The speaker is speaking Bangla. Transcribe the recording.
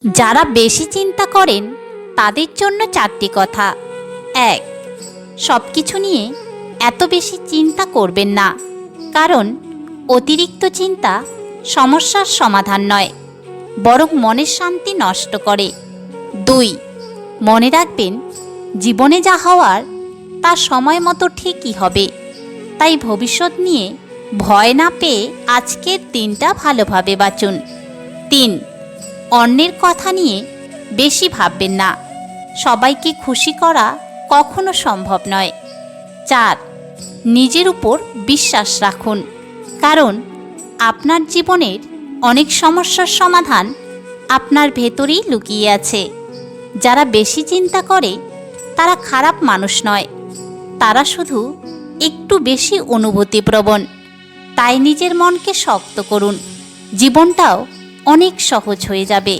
যারা বেশি চিন্তা করেন তাদের জন্য 4টি কথা। 1. সব কিছু নিয়ে এত বেশি চিন্তা করবেন না, কারণ অতিরিক্ত চিন্তা সমস্যার সমাধান নয়, বরং মনের শান্তি নষ্ট করে। 2. মনে রাখবেন, জীবনে যা হওয়ার তা সময় মতো ঠিকই হবে, তাই ভবিষ্যৎ নিয়ে ভয় না পেয়ে আজকের দিনটা ভালোভাবে বাঁচুন। 3. অন্যের কথা নিয়ে বেশি ভাববেন না, সবাইকে খুশি করা কখনো সম্ভব নয়। 4. নিজের উপর বিশ্বাস রাখুন, কারণ আপনার জীবনের অনেক সমস্যার সমাধান আপনার ভেতরেই লুকিয়ে আছে। যারা বেশি চিন্তা করে তারা খারাপ মানুষ নয়, তারা শুধু একটু বেশি অনুভূতিপ্রবণ। তাই নিজের মনকে শক্ত করুন, জীবনটাও অনেক সহজ হয়ে যাবে।